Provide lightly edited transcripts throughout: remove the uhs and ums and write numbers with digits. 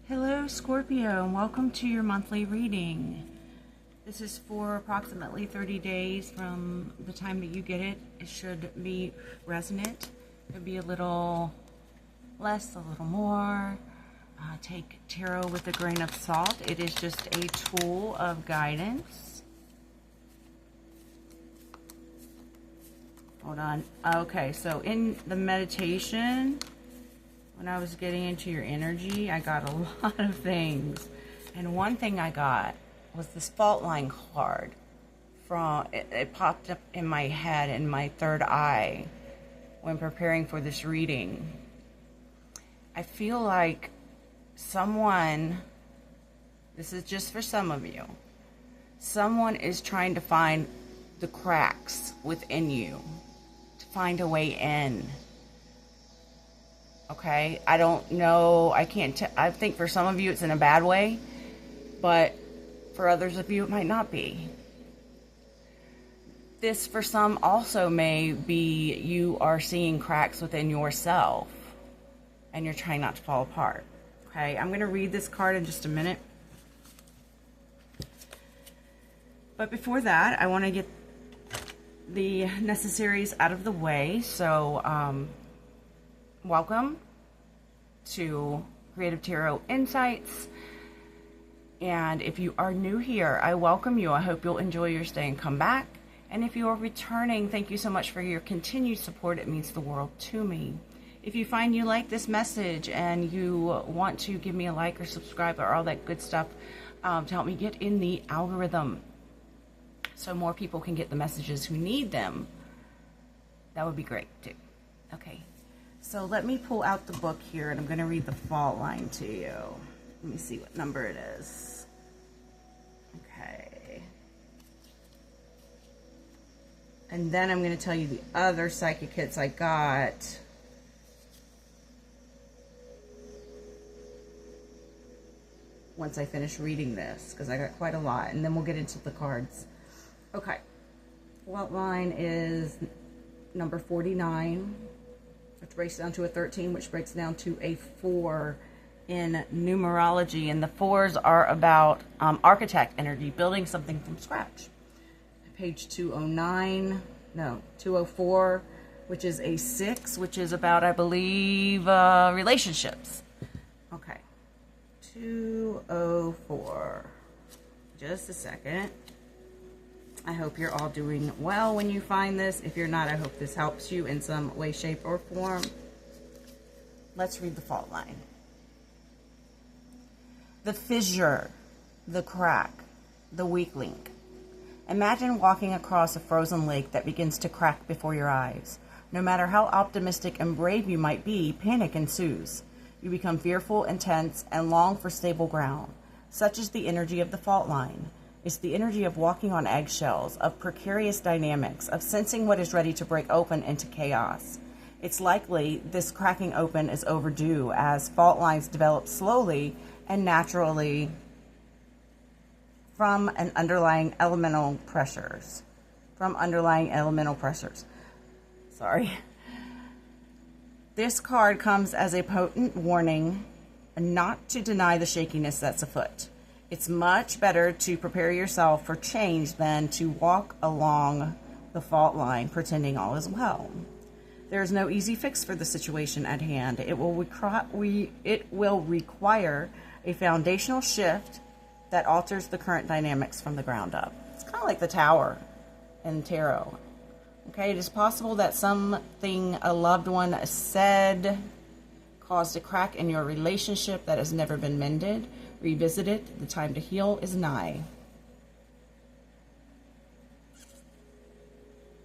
Hello Scorpio, and welcome to your monthly reading. This is for approximately 30 days from the time that you get it. It should be resonant. It could be a little less, a little more. Take tarot with a grain of salt. It is just a tool of guidance. Hold on. Okay, so in the meditation, when I was getting into your energy, I got a lot of things. And one thing I got was this fault line card. It popped up in my head, in my third eye, when preparing for this reading. I feel like someone, this is just for some of you, someone is trying to find the cracks within you, to find a way in. Okay, I don't know, I think for some of you it's in a bad way, but for others of you it might not be. This for some also may be you are seeing cracks within yourself and you're trying not to fall apart. Okay, I'm going to read this card in just a minute. But before that, I want to get the necessaries out of the way. So, welcome to Creative Tarot Insights. And if you are new here, I welcome you. I hope you'll enjoy your stay and come back. And if you are returning, thank you so much for your continued support. It means the world to me. If you find you like this message and you want to give me a like or subscribe or all that good stuff to help me get in the algorithm so more people can get the messages who need them, that would be great too. Okay. So let me pull out the book here, and I'm going to read the fault line to you. Let me see what number it is. Okay. And then I'm going to tell you the other psychic hits I got. Once I finish reading this, because I got quite a lot, and then we'll get into the cards. Okay. Fault line is number 49. Which breaks down to a 13, which breaks down to a 4 in numerology. And the 4s are about architect energy, building something from scratch. Page 204, which is a 6, which is about, I believe, relationships. Okay. 204. Just a second. I hope you're all doing well when you find this. If you're not, I hope this helps you in some way, shape, or form. Let's read the fault line. The fissure, the crack, the weak link. Imagine walking across a frozen lake that begins to crack before your eyes. No matter how optimistic and brave you might be, panic ensues. You become fearful, intense, and long for stable ground. Such is the energy of the fault line. It's the energy of walking on eggshells, of precarious dynamics, of sensing what is ready to break open into chaos. It's likely this cracking open is overdue as fault lines develop slowly and naturally from underlying elemental pressures. Sorry. This card comes as a potent warning not to deny the shakiness that's afoot. It's much better to prepare yourself for change than to walk along the fault line pretending all is well. There is no easy fix for the situation at hand. It will require a foundational shift that alters the current dynamics from the ground up. It's kind of like the Tower in tarot. Okay, it is possible that something a loved one said caused a crack in your relationship that has never been mended. Revisit it. The time to heal is nigh.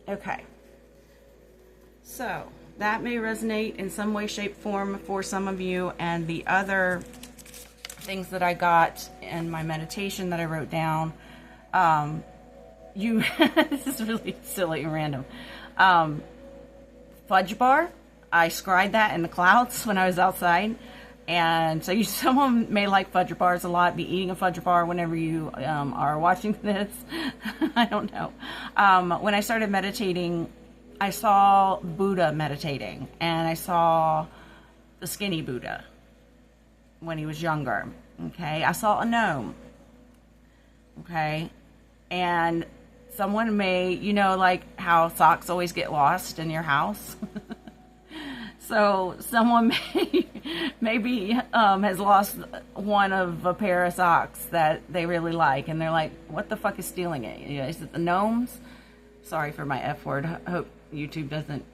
Okay. So, that may resonate in some way, shape, form for some of you. And the other things that I got in my meditation that I wrote down, this is really silly and random. Fudge bar. I scried that in the clouds when I was outside. And so someone may like fudge bars a lot, be eating a fudge bar whenever you are watching this. I don't know. When I started meditating, I saw Buddha meditating, and I saw the skinny Buddha. when he was younger. Okay, I saw a gnome. Okay, and someone may, you know, like how socks always get lost in your house. So someone maybe has lost one of a pair of socks that they really like, and they're like, what the fuck is stealing it? You know, is it the gnomes? Sorry for my F word. Hope YouTube doesn't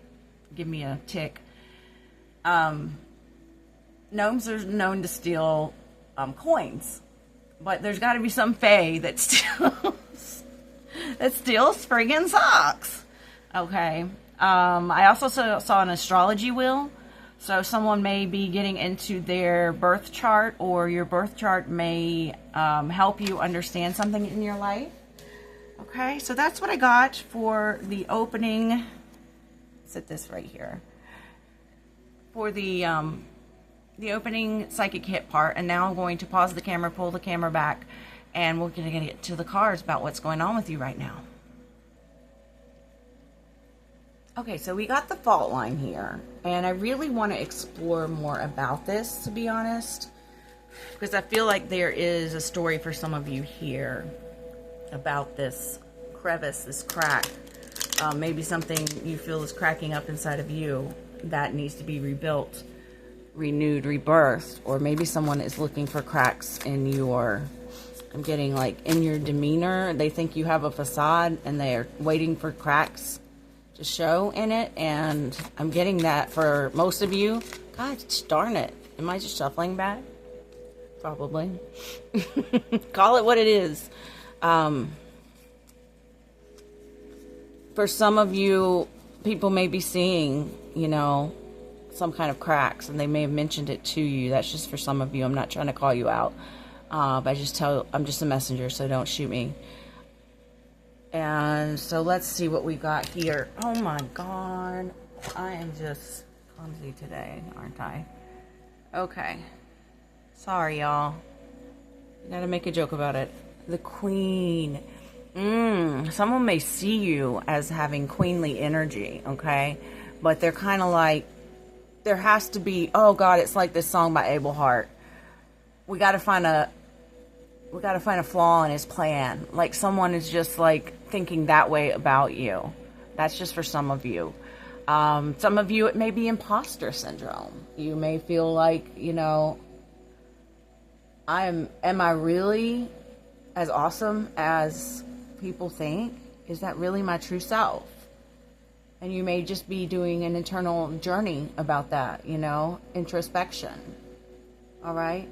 give me a tick. Gnomes are known to steal coins, but there's got to be some fae that steals friggin' socks. Okay. I also saw an astrology wheel. So someone may be getting into their birth chart, or your birth chart may help you understand something in your life. Okay, so that's what I got for the opening. Set this right here. For the opening psychic hit part. And now I'm going to pause the camera, pull the camera back, and we're going to get to the cards about what's going on with you right now. Okay, so we got the fault line here, and I really want to explore more about this, to be honest, because I feel like there is a story for some of you here about this crevice, this crack, maybe something you feel is cracking up inside of you that needs to be rebuilt, renewed, rebirthed, or maybe someone is looking for cracks in your, I'm getting like in your demeanor. They think you have a facade and they're waiting for cracks to show in it, and I'm getting that for most of you. God darn it. Am I just shuffling bad? Probably. Call it what it is. For some of you, people may be seeing, you know, some kind of cracks, and they may have mentioned it to you. That's just for some of you. I'm not trying to call you out. But I'm just a messenger, so don't shoot me. And so let's see what we got here. Oh my God. I am just clumsy today, aren't I? Okay. Sorry, y'all. Gotta make a joke about it. The Queen. Someone may see you as having queenly energy, okay? But they're kind of like, there has to be, oh God, it's like this song by Abel Hart. We gotta find a flaw in his plan. Like someone is just like thinking that way about you. That's just for some of you. Some of you, it may be imposter syndrome. You may feel like, you know, am I really as awesome as people think? Is that really my true self? And you may just be doing an internal journey about that, you know, introspection. All right.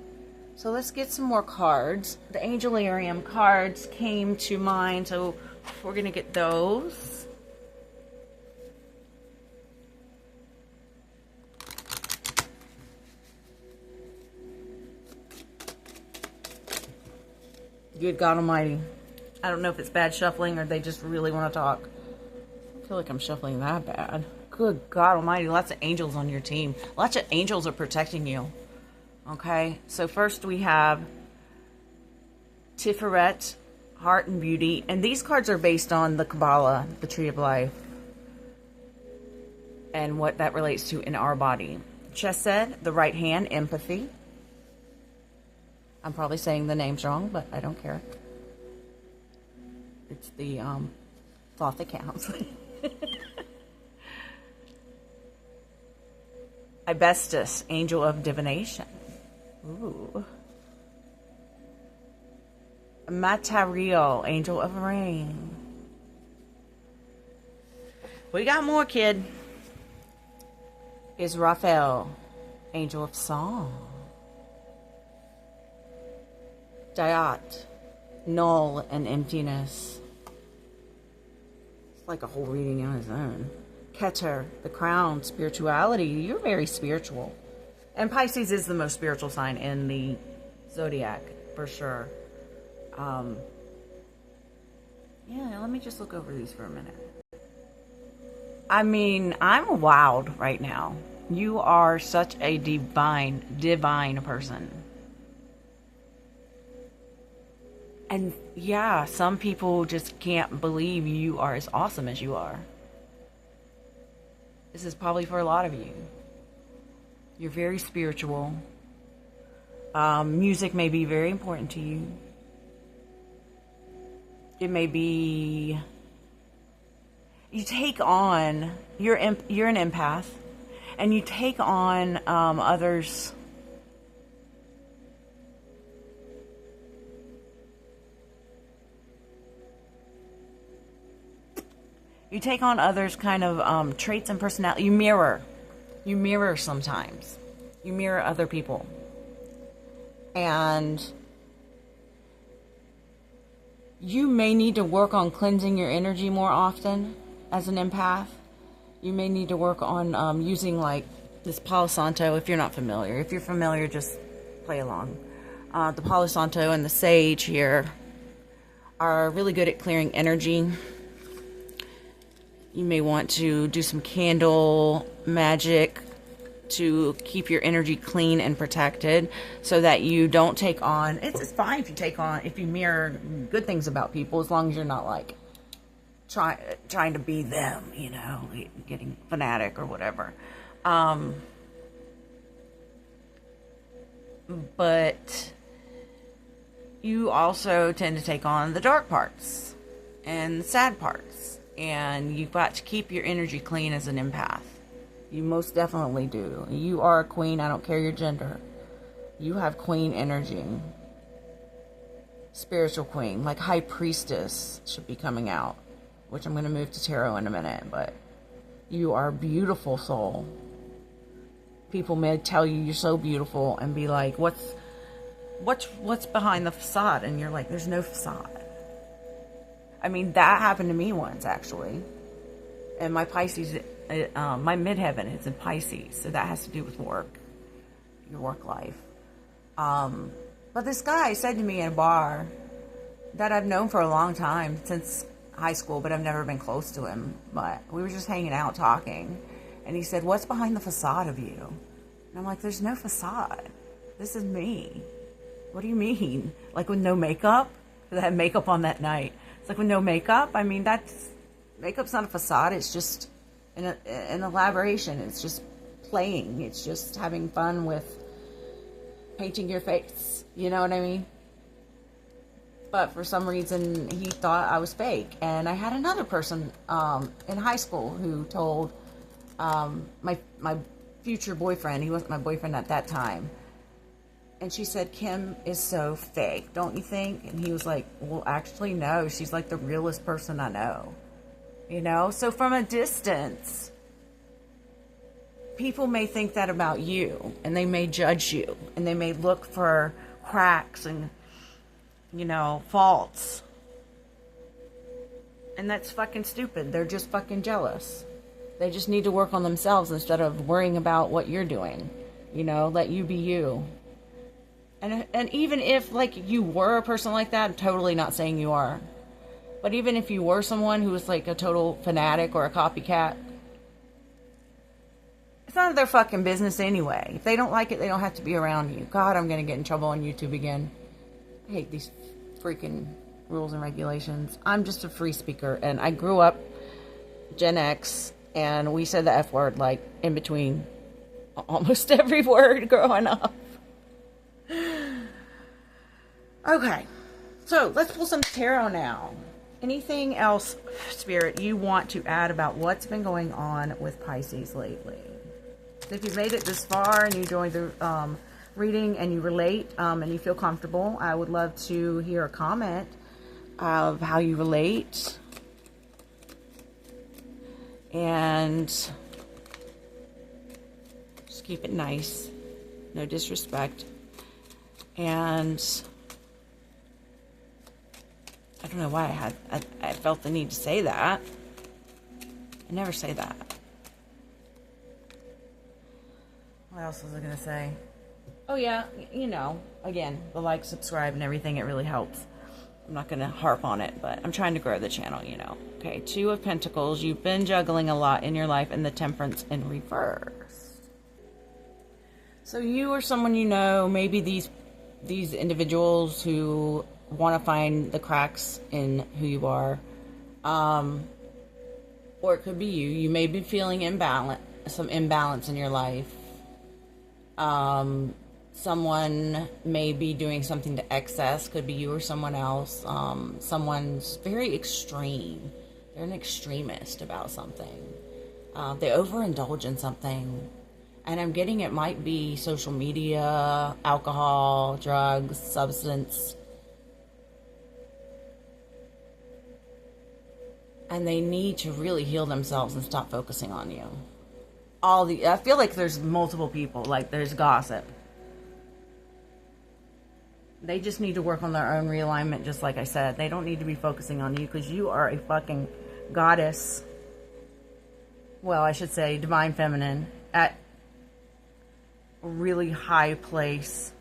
So let's get some more cards. The Angelarium cards came to mind, so we're going to get those. Good God Almighty. I don't know if it's bad shuffling or they just really want to talk. I feel like I'm shuffling that bad. Good God Almighty. Lots of angels on your team. Lots of angels are protecting you. Okay, so first we have Tiferet, Heart and Beauty. And these cards are based on the Kabbalah, the Tree of Life, and what that relates to in our body. Chesed, the right hand, Empathy. I'm probably saying the names wrong, but I don't care. It's the thought that counts. Ibestus, Angel of Divination. Ooh. Matariel, Angel of Rain. We got more, kid. Israfel, Angel of Song. Dayat, Null and Emptiness. It's like a whole reading on its own. Keter, the Crown, Spirituality. You're very spiritual. And Pisces is the most spiritual sign in the zodiac, for sure. Yeah, let me just look over these for a minute. I mean, I'm wowed right now. You are such a divine person. And yeah, some people just can't believe you are as awesome as you are. This is probably for a lot of you. You're very spiritual. Music may be very important to you. It may be you take on. You're an empath, and you take on others. You take on others' kind of traits and personality. You mirror. You mirror sometimes. You mirror other people. And you may need to work on cleansing your energy more often as an empath. You may need to work on using like this Palo Santo if you're not familiar. If you're familiar, just play along. The Palo Santo and the sage here are really good at clearing energy. You may want to do some candle magic to keep your energy clean and protected so that you don't take on, it's fine if you mirror good things about people, as long as you're not like trying to be them, you know, getting fanatic or whatever. But you also tend to take on the dark parts and the sad parts. And you've got to keep your energy clean as an empath. You most definitely do. You are a queen. I don't care your gender. You have queen energy. Spiritual queen. Like high priestess should be coming out. Which I'm going to move to tarot in a minute. But you are a beautiful soul. People may tell you you're so beautiful and be like, what's behind the facade? And you're like, there's no facade. I mean, that happened to me once, actually. And my Pisces, my midheaven is in Pisces, so that has to do with work, your work life. But this guy said to me in a bar that I've known for a long time, since high school, but I've never been close to him. But we were just hanging out talking. And he said, what's behind the facade of you? And I'm like, there's no facade. This is me. What do you mean? Like with no makeup? Because I had makeup on that night. It's like with no makeup. I mean, makeup's not a facade. It's just an elaboration. It's just playing. It's just having fun with painting your face. You know what I mean? But for some reason, he thought I was fake. And I had another person in high school who told my future boyfriend, he wasn't my boyfriend at that time, and she said, Kim is so fake, don't you think? And he was like, well, actually, no. She's like the realest person I know. You know? So from a distance, people may think that about you. And they may judge you. And they may look for cracks and, you know, faults. And that's fucking stupid. They're just fucking jealous. They just need to work on themselves instead of worrying about what you're doing. You know? Let you be you. And even if, like, you were a person like that, I'm totally not saying you are. But even if you were someone who was, like, a total fanatic or a copycat, it's none of their fucking business anyway. If they don't like it, they don't have to be around you. God, I'm going to get in trouble on YouTube again. I hate these freaking rules and regulations. I'm just a free speaker, and I grew up Gen X, and we said the F word, like, in between almost every word growing up. Okay, so let's pull some tarot now. Anything else, Spirit, you want to add about what's been going on with Pisces lately? If you've made it this far and you enjoyed the reading and you relate and you feel comfortable, I would love to hear a comment of how you relate. And just keep it nice. No disrespect. And I don't know why I felt the need to say that. I never say that. What else was I going to say? Oh yeah, you know, again, the like, subscribe, and everything, it really helps. I'm not going to harp on it, but I'm trying to grow the channel, you know. Okay, Two of Pentacles. You've been juggling a lot in your life, and the Temperance in reverse. So you or someone you know, maybe these individuals who want to find the cracks in who you are, or it could be you. You may be feeling some imbalance in your life. Someone may be doing something to excess, could be you or someone else. Someone's very extreme. They're an extremist about something. They overindulge in something. And I'm getting it might be social media, alcohol, drugs, substance. And they need to really heal themselves and stop focusing on you. I feel like there's multiple people, like there's gossip. They just need to work on their own realignment, just like I said. They don't need to be focusing on you because you are a fucking goddess. Well, I should say divine feminine at a really high place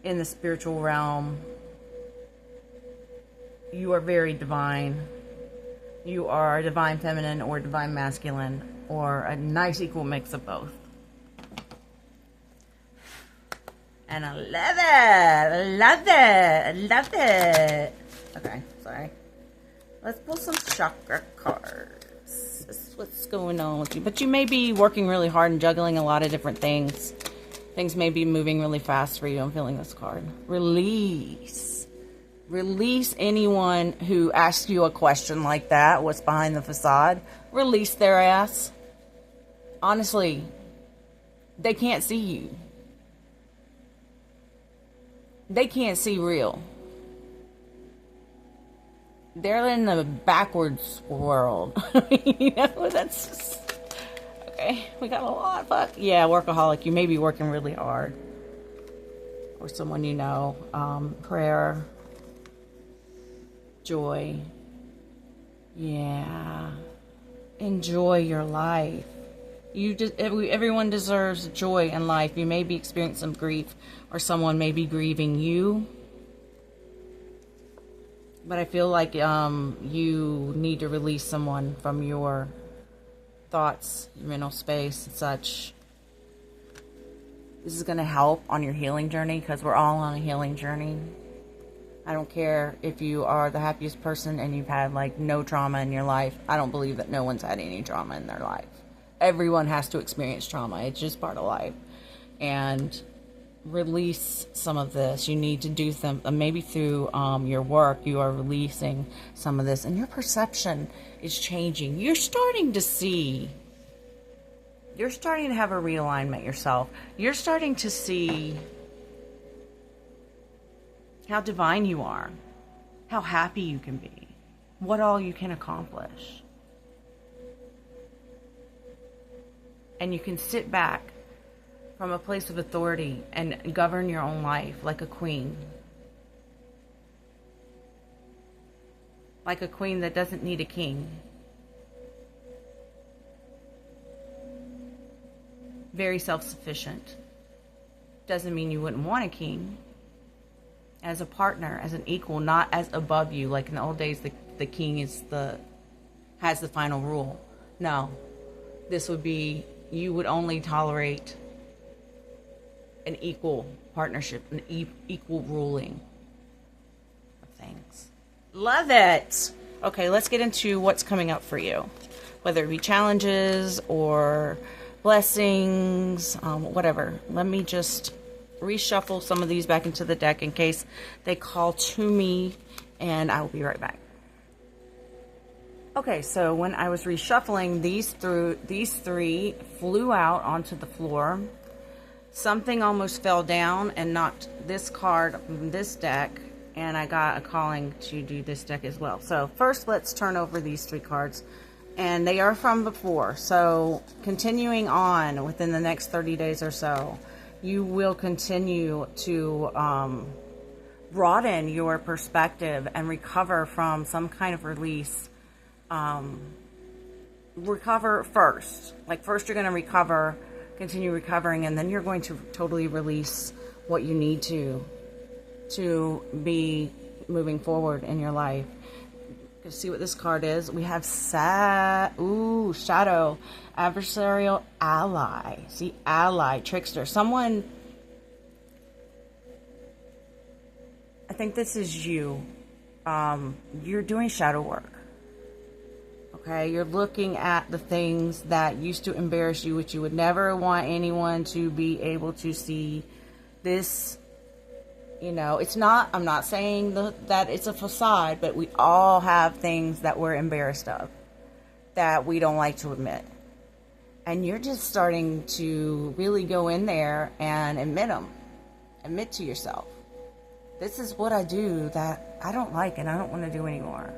in the spiritual realm. You are very divine. You are a divine feminine or divine masculine or a nice equal mix of both. And I love it. I love it. I love it. Okay, sorry. Let's pull some chakra cards. This is what's going on with you. But you may be working really hard and juggling a lot of different things. Things may be moving really fast for you. I'm feeling this card. Release. Release anyone who asks you a question like that. What's behind the facade? Release their ass. Honestly, they can't see you. They can't see real. They're in the backwards world. You know, that's just... Okay, we got a lot. Fuck. Yeah, workaholic. You may be working really hard. Or someone you know. Prayer. Joy. Yeah. Enjoy your life. Everyone deserves joy in life. You may be experiencing some grief, or someone may be grieving you. But I feel like you need to release someone from your thoughts, your mental space, and such. This is going to help on your healing journey, because we're all on a healing journey. I don't care if you are the happiest person and you've had like no trauma in your life. I don't believe that no one's had any trauma in their life. Everyone has to experience trauma. It's just part of life. And release some of this. You need to do some, maybe through your work, you are releasing some of this, and your perception is changing. You're starting to have a realignment yourself. You're starting to see how divine you are, how happy you can be, what all you can accomplish. And you can sit back from a place of authority and govern your own life like a queen. Like a queen that doesn't need a king. Very self-sufficient. Doesn't mean you wouldn't want a king. As a partner, as an equal, not as above you. Like in the old days, the king has the final rule. No. This would be, you would only tolerate an equal partnership, an equal ruling of things. Love it. Okay, let's get into what's coming up for you. Whether it be challenges or blessings, whatever. Let me just reshuffle some of these back into the deck in case they call to me, and I will be right back. Okay, so when I was reshuffling, these three flew out onto the floor. Something almost fell down and knocked this card from this deck, and I got a calling to do this deck as well. So first, let's turn over these three cards, and they are from before. So continuing on within the next 30 days or so, you will continue to broaden your perspective and recover from some kind of release. Recover first. Like first you're going to recover, continue recovering, and then you're going to totally release what you need to be moving forward in your life. Let's see what this card is. We have shadow, adversarial, ally. See, ally, trickster. Someone, I think this is you. You're doing shadow work. Okay, you're looking at the things that used to embarrass you, which you would never want anyone to be able to see. This, it's not, I'm not saying that it's a facade, but we all have things that we're embarrassed of, that we don't like to admit. And you're just starting to really go in there and admit them. Admit to yourself, this is what I do that I don't like and I don't want to do anymore.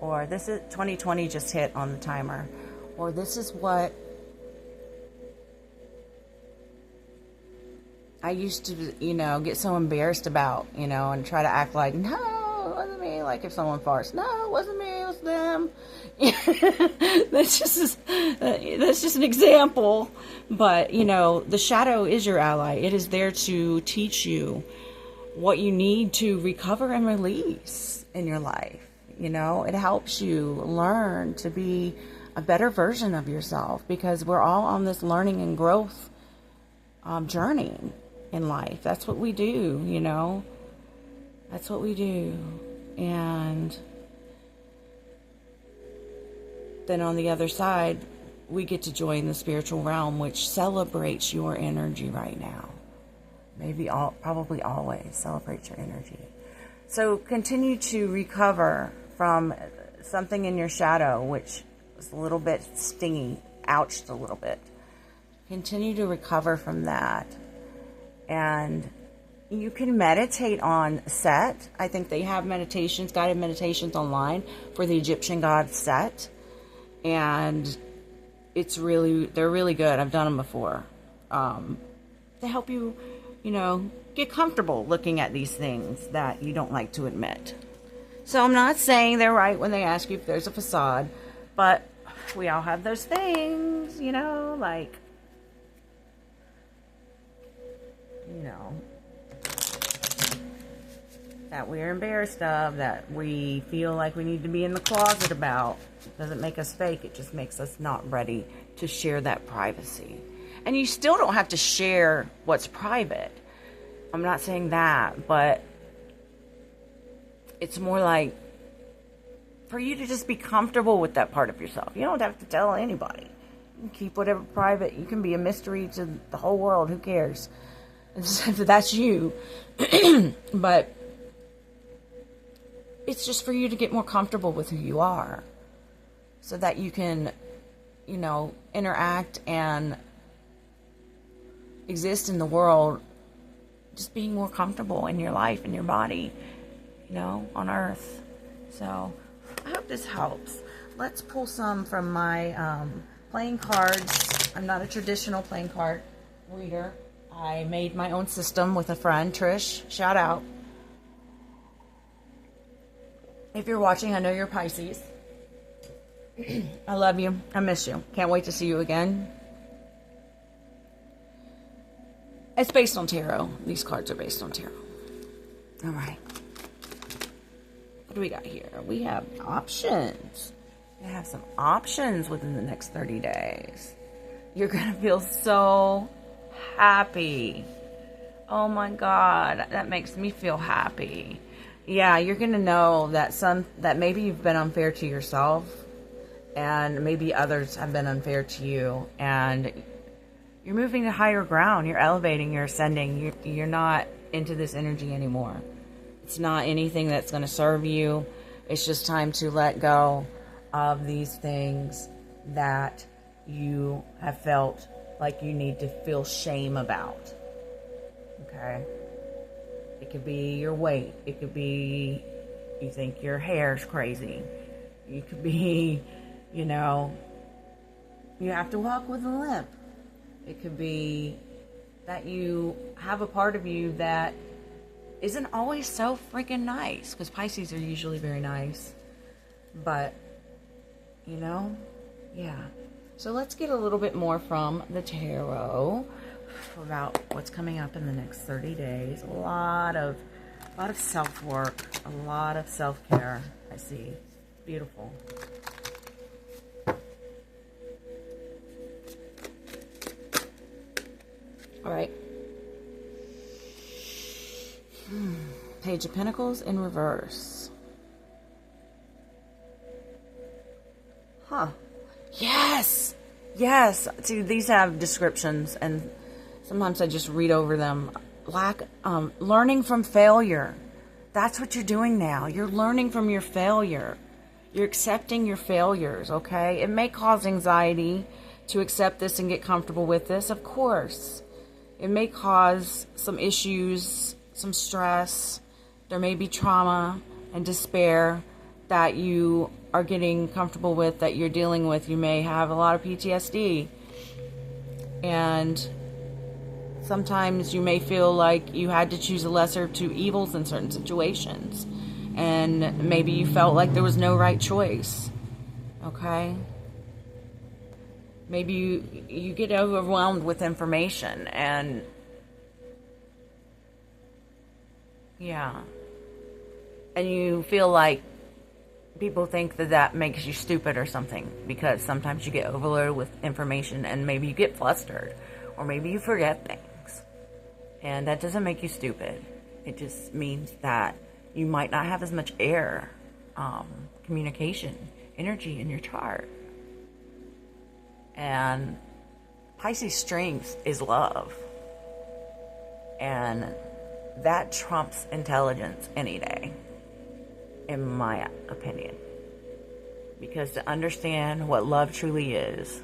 Or this is 2020 just hit on the timer. Or this is what I used to, get so embarrassed about, and try to act like, no, it wasn't me. Like if someone farts, no, it wasn't me, it was them. That's just an example. But, the shadow is your ally. It is there to teach you what you need to recover and release in your life. It helps you learn to be a better version of yourself, because we're all on this learning and growth journey in life. That's what we do, That's what we do. And then on the other side, we get to join the spiritual realm, which celebrates your energy right now. Probably always celebrates your energy. So continue to recover from something in your shadow, which was a little bit stingy, ouched a little bit. Continue to recover from that. And you can meditate on Set. I think they have guided meditations online for the Egyptian god Set. And they're really good. I've done them before. To help you, get comfortable looking at these things that you don't like to admit. So I'm not saying they're right when they ask you if there's a facade, but we all have those things, like, that we're embarrassed of, that we feel like we need to be in the closet about. It doesn't make us fake. It just makes us not ready to share that privacy. And you still don't have to share what's private. I'm not saying that, but it's more like for you to just be comfortable with that part of yourself. You don't have to tell anybody. You can keep whatever private. You can be a mystery to the whole world. Who cares? That's you. But it's just for you to get more comfortable with who you are, so that you can, interact and exist in the world, just being more comfortable in your life, in your body, on Earth. So I hope this helps. Let's pull some from my playing cards. I'm not a traditional playing card reader. I made my own system with a friend, Trish. Shout out. If you're watching, I know you're Pisces. I love you. I miss you. Can't wait to see you again. It's based on tarot. These cards are based on tarot. All right. What do we got here? We have options. We have some options within the next 30 days. You're going to feel so happy. Oh my God. That makes me feel happy. Yeah, you're going to know that maybe you've been unfair to yourself, and maybe others have been unfair to you, and you're moving to higher ground. You're elevating, you're ascending. You're not into this energy anymore. It's not anything that's going to serve you. It's just time to let go of these things that you have felt like you need to feel shame about. Okay? It could be your weight. It could be you think your hair's crazy. It could be, you have to walk with a limp. It could be that you have a part of you that isn't always so freaking nice, because Pisces are usually very nice. But, yeah. So let's get a little bit more from the tarot about what's coming up in the next 30 days. A lot of self-work, a lot of self-care, I see. Beautiful. All right. Page of Pentacles in reverse. Yes. Yes. See, these have descriptions, and sometimes I just read over them. Learning from failure. That's what you're doing now. You're learning from your failure. You're accepting your failures, okay? It may cause anxiety to accept this and get comfortable with this, of course. It may cause some issues, some stress. There may be trauma and despair that you are getting comfortable with, that you're dealing with. You may have a lot of PTSD. And sometimes you may feel like you had to choose a lesser of two evils in certain situations. And maybe you felt like there was no right choice. Okay? Maybe you get overwhelmed with information, and yeah. And you feel like people think that makes you stupid or something, because sometimes you get overloaded with information and maybe you get flustered, or maybe you forget things. And that doesn't make you stupid. It just means that you might not have as much air, communication, energy in your chart. And Pisces' strength is love. And that trumps intelligence any day, in my opinion. Because to understand what love truly is,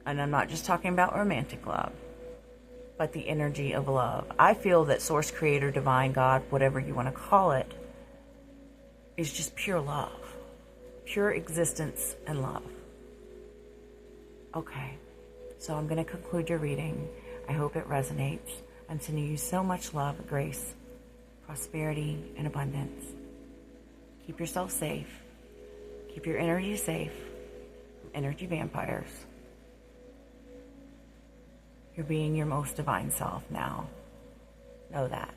and I'm not just talking about romantic love, but the energy of love. I feel that Source, Creator, Divine, God, whatever you want to call it, is just pure love. Pure existence and love. Okay, so I'm going to conclude your reading. I hope it resonates. I'm sending you so much love, grace, prosperity, and abundance. Keep yourself safe. Keep your energy safe from energy vampires. You're being your most divine self now. Know that.